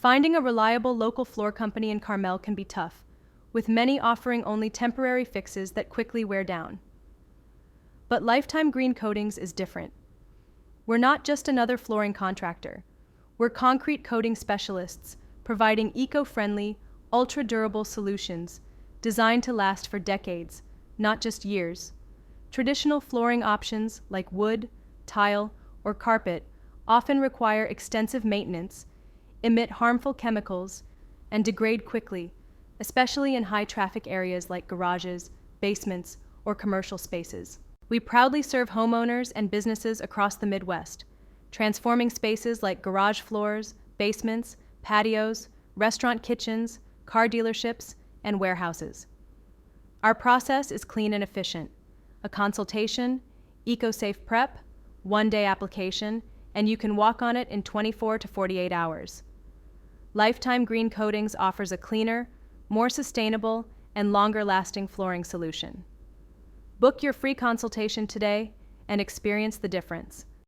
Finding a reliable local floor company in Carmel can be tough, with many offering only temporary fixes that quickly wear down. But Lifetime Green Coatings is different. We're not just another flooring contractor. We're concrete coating specialists, providing eco-friendly, ultra-durable solutions designed to last for decades, not just years. Traditional flooring options like wood, tile, or carpet often require extensive maintenance, emit harmful chemicals, and degrade quickly, especially in high-traffic areas like garages, basements, or commercial spaces. We proudly serve homeowners and businesses across the Midwest, transforming spaces like garage floors, basements, patios, restaurant kitchens, car dealerships, and warehouses. Our process is clean and efficient. A consultation, eco-safe prep, one-day application, and you can walk on it in 24 to 48 hours. Lifetime Green Coatings offers a cleaner, more sustainable, and longer-lasting flooring solution. Book your free consultation today and experience the difference.